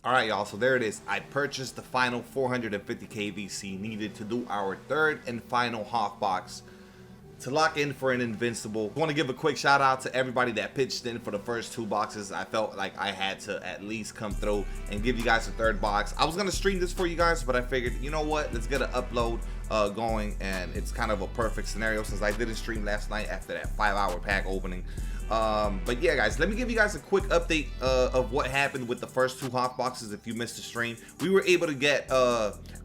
All right, y'all, so there it is. I purchased the final 450k VC needed to do our third and final HOF box to lock in for an Invincible. I want to give a quick shout out to everybody that pitched in for the first two boxes. I felt like I had to at least come through and give you guys a third box. I was going to stream this for you guys, but I figured, you know what, let's get an upload going, and it's kind of a perfect scenario since I didn't stream last night after that 5-hour pack opening. But yeah, guys, let me give you guys a quick update of what happened with the first two HOF boxes. If you missed the stream, we were able to get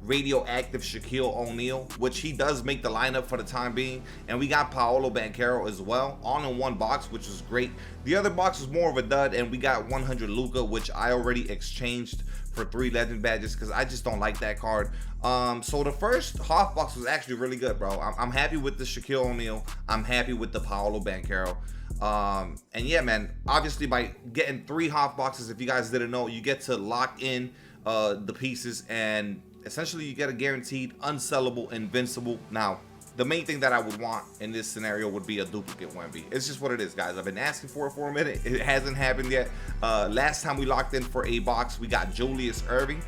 radioactive Shaquille O'Neal, which he does make the lineup for the time being, and we got Paolo Banchero as well, all in one box, which is great. The other box was more of a dud, and we got 100 Luka, which I already exchanged for 3 legend badges because I just don't like that card. So the first HOF box was actually really good, bro. I'm happy with the Shaquille O'Neal. I'm happy with the Paolo Banchero. And yeah, man, obviously by getting 3 HOF boxes, if you guys didn't know, you get to lock in the pieces, and essentially you get a guaranteed unsellable Invincible. Now, the main thing that I would want in this scenario would be a duplicate Wemby. It's just what it is, guys. I've been asking for it for a minute. It hasn't happened yet. Last time we locked in for a box, we got Julius Erving.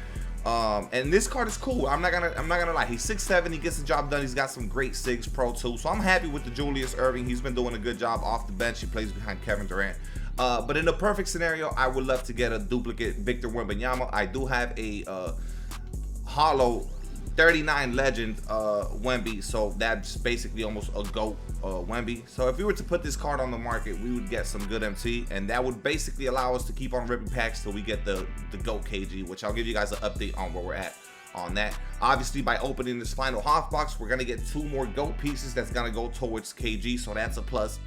And this card is cool. I'm not gonna lie. He's 6'7", he gets the job done. He's got some great SIGs Pro too. So I'm happy with the Julius Erving. He's been doing a good job off the bench. He plays behind Kevin Durant. But in the perfect scenario, I would love to get a duplicate Victor Wembanyama. I do have a hollow 39 legend Wemby, so that's basically almost a GOAT Wemby. So if we were to put this card on the market, we would get some good MT, and that would basically allow us to keep on ripping packs till we get the GOAT KG, which I'll give you guys an update on where we're at on that. Obviously, by opening this final HOF box, we're gonna get 2 more GOAT pieces that's gonna go towards KG, so that's a plus.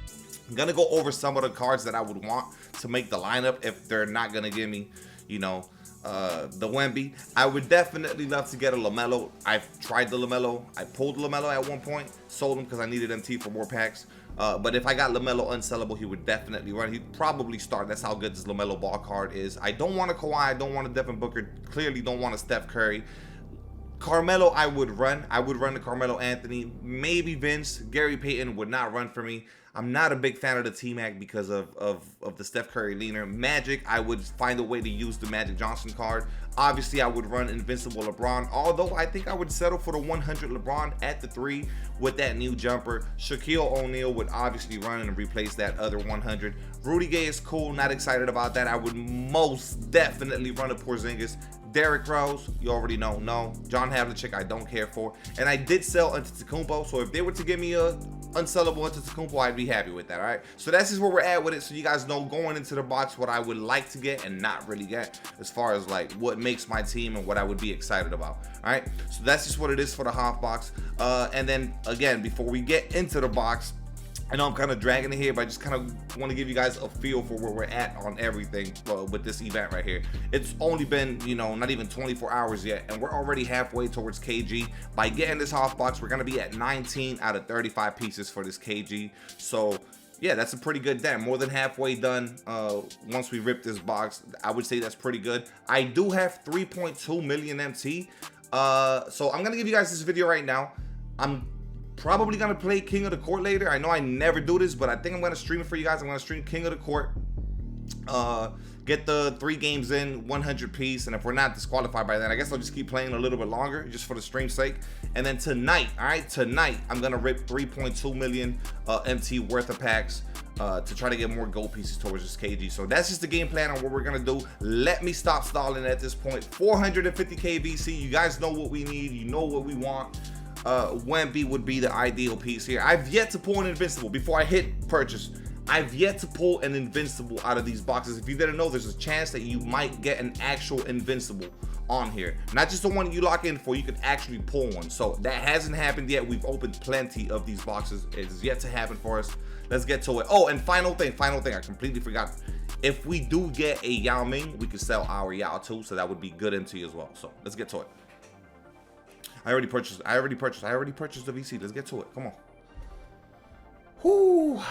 I'm gonna go over some of the cards that I would want to make the lineup if they're not gonna give me, you know, the Wemby. I would definitely love to get a LaMelo. I've tried the LaMelo. I pulled LaMelo at one point, sold him because I needed MT for more packs. But if I got LaMelo unsellable, he would definitely run. He'd probably start. That's how good this LaMelo ball card is. I don't want a Kawhi. I don't want a Devin Booker. Clearly don't want a Steph Curry. Carmelo, I would run. I would run the Carmelo Anthony. Maybe Vince. Gary Payton would not run for me. I'm not a big fan of the T-Mac because of the Steph Curry leaner. Magic, I would find a way to use the Magic Johnson card. Obviously, I would run Invincible LeBron, although I think I would settle for the 100 LeBron at the 3 with that new jumper. Shaquille O'Neal would obviously run and replace that other 100. Rudy Gay is cool, not excited about that. I would most definitely run a Porzingis. Derrick Rose, you already know, no. John Havlicek, I don't care for. And I did sell Antetokounmpo, so if they were to give me a unsellable Antetokounmpo, I'd be happy with that. All right, so that's just where we're at with it, so you guys know going into the box what I would like to get and not really get, as far as like what makes my team and what I would be excited about. All right, so that's just what it is for the HOF box. And then again, before we get into the box, I know I'm kind of dragging it here, but I just kind of want to give you guys a feel for where we're at on everything with this event right here. It's only been, you know, not even 24 hours yet, and we're already halfway towards KG. By getting this HOF box, we're going to be at 19 out of 35 pieces for this KG. So yeah, that's a pretty good dent. More than halfway done once we rip this box. I would say that's pretty good. I do have 3.2 million MT. So I'm going to give you guys this video right now. I'm probably gonna play King of the Court later. I know I never do this, but I think I'm gonna stream it for you guys. I'm gonna stream King of the Court, get the 3 games in, 100 piece, and if we're not disqualified by that, I guess I'll just keep playing a little bit longer just for the stream's sake. And then tonight, all right, tonight I'm gonna rip 3.2 million MT worth of packs to try to get more gold pieces towards this KG. So that's just the game plan on what we're gonna do. Let me stop stalling at this point. 450k VC. You guys know what we need. You know what we want. Wemby would be the ideal piece here. I've yet to pull an Invincible before I hit purchase. I've yet to pull an Invincible out of these boxes. If you didn't know, there's a chance that you might get an actual Invincible on here. Not just the one you lock in for, you could actually pull one. So that hasn't happened yet. We've opened plenty of these boxes. It is yet to happen for us. Let's get to it. Oh, and final thing, I completely forgot. If we do get a Yao Ming, we could sell our Yao too, so that would be good MT as well. So let's get to it. I already purchased the VC. Let's get to it. Come on. Whoo.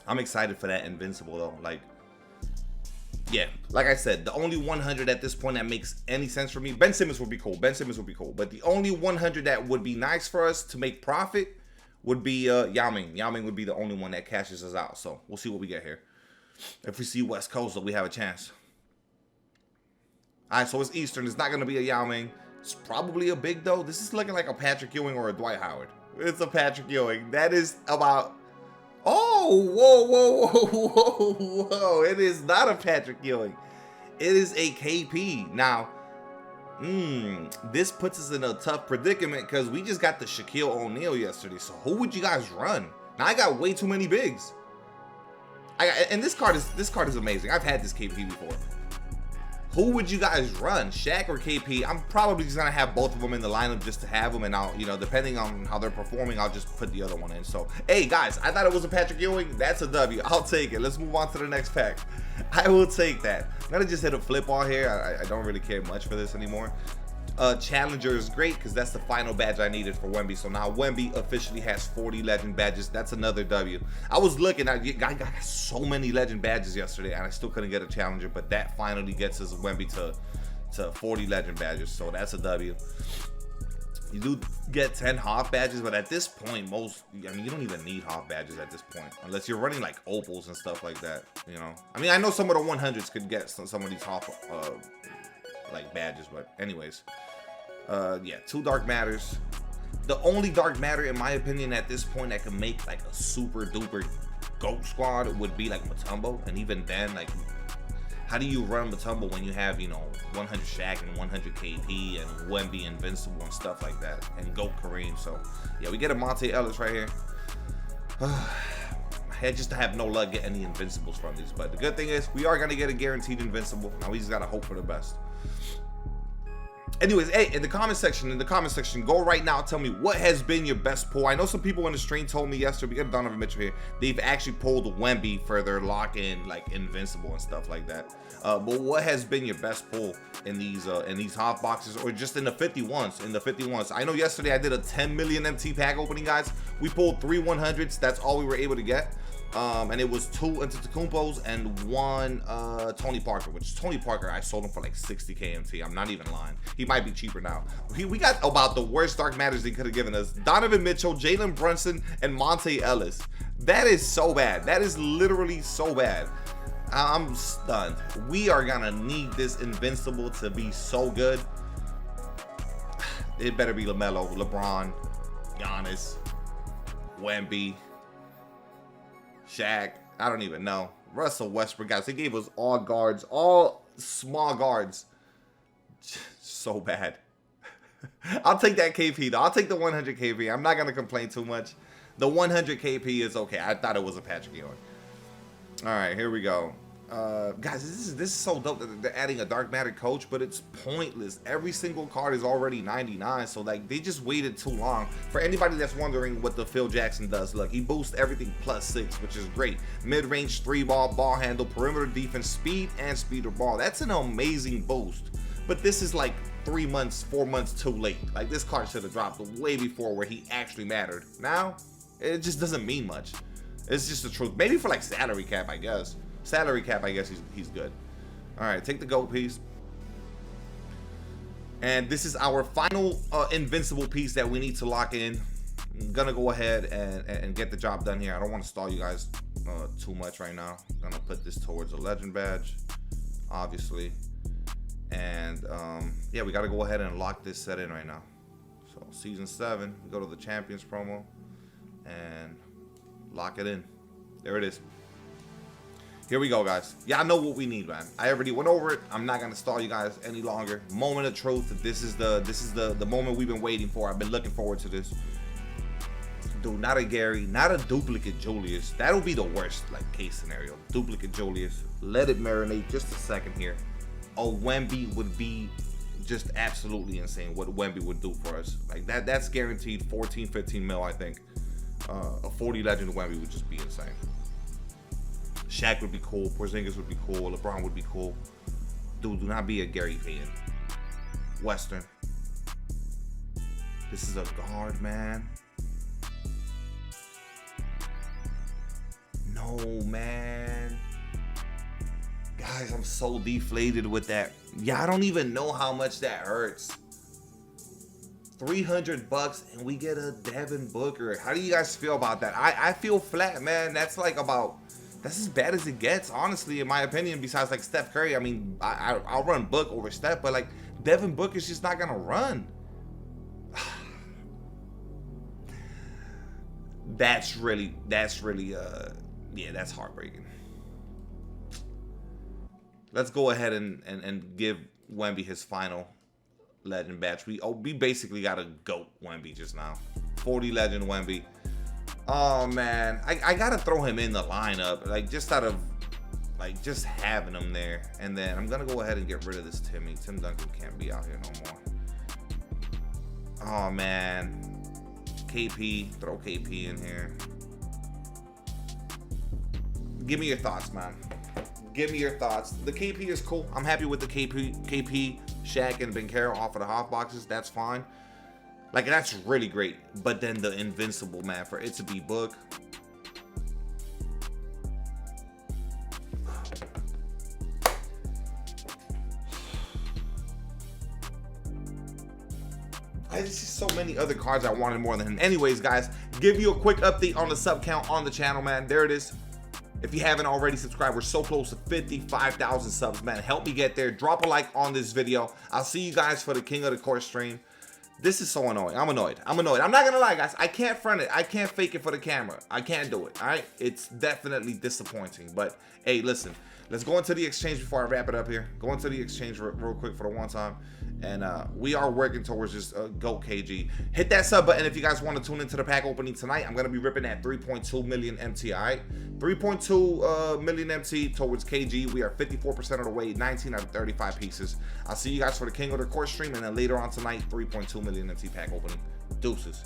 I'm excited for that Invincible though. Like, yeah, like I said, the only 100 at this point that makes any sense for me, Ben Simmons would be cool. Ben Simmons would be cool. But the only 100 that would be nice for us to make profit would be Yao Ming. Yao Ming would be the only one that cashes us out. So we'll see what we get here. If we see West Coast, though, we have a chance. All right, so it's Eastern. It's not going to be a Yao Ming. It's probably a big, though. This is looking like a Patrick Ewing or a Dwight Howard. It's a Patrick Ewing. That is about... Oh, whoa. It is not a Patrick Ewing. It is a KP. Now, this puts us in a tough predicament because we just got the Shaquille O'Neal yesterday. So who would you guys run? Now, I got way too many bigs. And this card is amazing. I've had this KP before. Who would you guys run, Shaq or KP? I'm probably just gonna have both of them in the lineup just to have them, and I'll, depending on how they're performing, I'll just put the other one in. So, hey guys, I thought it was a Patrick Ewing. That's a W. I'll take it. Let's move on to the next pack. I will take that. I'm gonna just hit a flip on here. I don't really care much for this anymore. Challenger is great because that's the final badge I needed for Wemby. So now Wemby officially has 40 legend badges. That's another W. I was looking, I got so many legend badges yesterday and I still couldn't get a challenger, but that finally gets us Wemby to 40 legend badges. So that's a W. You do get 10 HOF badges, but at this point, you don't even need HOF badges at this point, unless you're running like opals and stuff like that, I know some of the 100s could get some of these HOF like badges, but anyways, yeah, 2 dark matters. The only dark matter in my opinion at this point that can make like a super duper GOAT squad would be like Mutombo, and even then, like, how do you run Mutombo when you have 100 Shaq and 100 KP and Wemby Invincible and stuff like that, and GOAT Kareem? So yeah, we get a Monte Ellis right here. I just have no luck getting the Invincibles from these, but the good thing is we are going to get a guaranteed Invincible. Now we just got to hope for the best. Anyways, hey, in the comment section, go right now. Tell me what has been your best pull. I know some people in the stream told me yesterday, we got Donovan Mitchell here, they've actually pulled Wemby for their lock-in, like Invincible and stuff like that. But what has been your best pull in these HOF boxes, or just in the 51s? I know yesterday I did a 10 million MT pack opening, guys. We pulled 3 100s. That's all we were able to get. And it was 2 Antetokounmpos and 1 Tony Parker, which Tony Parker, I sold him for like 60k MT. I'm not even lying. He might be cheaper now. We got about the worst dark matters they could have given us. Donovan Mitchell, Jalen Brunson, and Monte Ellis. That is so bad. That is literally so bad. I'm stunned. We are gonna need this Invincible to be so good. It better be LaMelo, LeBron, Giannis, Wemby, Shaq, I don't even know. Russell Westbrook, guys. They gave us all guards, all small guards. So bad. I'll take that KP, though. I'll take the 100 KP. I'm not going to complain too much. The 100 KP is okay. I thought it was a Patrick Ewing. All right, here we go. Guys, this is so dope that they're adding a dark matter coach, but it's pointless. Every single card is already 99, so like they just waited too long. For anybody that's wondering what the Phil Jackson does, look, he boosts everything +6, which is great. Mid-range 3-ball, ball handle, perimeter defense, speed, and speeder ball. That's an amazing boost, but this is like 3 months, 4 months too late. Like, this card should have dropped way before where he actually mattered. Now it just doesn't mean much. It's just the truth. Maybe for like salary cap, I guess. Salary cap, I guess he's good. All right, take the GOAT piece. And this is our final Invincible piece that we need to lock in. I'm gonna go ahead and get the job done here. I don't want to stall you guys too much right now. I'm gonna put this towards a legend badge, obviously. And yeah, we gotta go ahead and lock this set in right now. So season 7, go to the Champions promo and lock it in. There it is. Here we go, guys. Y'all know what we need, man. I already went over it. I'm not gonna stall you guys any longer. Moment of truth. This is the moment we've been waiting for. I've been looking forward to this. Dude, not a Gary, not a duplicate Julius. That'll be the worst like case scenario. Duplicate Julius. Let it marinate just a second here. A Wemby would be just absolutely insane. What Wemby would do for us, like that's guaranteed 14, 15 mil. I think a 40 legend Wemby would just be insane. Shaq would be cool. Porzingis would be cool. LeBron would be cool. Dude, do not be a Gary fan. Western. This is a guard, man. No, man. Guys, I'm so deflated with that. Yeah, I don't even know how much that hurts. $300 and we get a Devin Booker. How do you guys feel about that? I feel flat, man. That's like about that's as bad as it gets, honestly, in my opinion. Besides like Steph Curry, I mean, I'll run Book over Steph, but like Devin Book is just not gonna run. That's really yeah, that's heartbreaking. Let's go ahead and give Wemby his final legend badge. We basically got a GOAT Wemby just now. 40 legend Wemby. Oh man, I gotta throw him in the lineup, like just out of like just having him there. And then I'm gonna go ahead and get rid of this Timmy. Tim Duncan can't be out here no more. Oh man. KP, throw KP in here. Give me your thoughts, man. Give me your thoughts. The KP is cool. I'm happy with the KP, Shaq, and Bencaro off of the HOF boxes. That's fine. Like, that's really great. But then the Invincible, man, for it to be Book. I just see so many other cards I wanted more than him. Anyways, guys, give you a quick update on the sub count on the channel, man. There it is. If you haven't already subscribed, we're so close to 55,000 subs, man. Help me get there. Drop a like on this video. I'll see you guys for the King of the Court stream. This is so annoying. I'm annoyed. I'm annoyed. I'm not gonna lie, guys. I can't front it. I can't fake it for the camera. I can't do it. All right. It's definitely disappointing. But hey, listen. Let's go into the exchange before I wrap it up here. Go into the exchange real quick for the one time. And we are working towards just GOAT KG. Hit that sub button if you guys want to tune into the pack opening tonight. I'm going to be ripping at 3.2 million MT, all right? 3.2 million MT towards KG. We are 54% of the way, 19 out of 35 pieces. I'll see you guys for the King of the Court stream. And then later on tonight, 3.2 million MT pack opening. Deuces.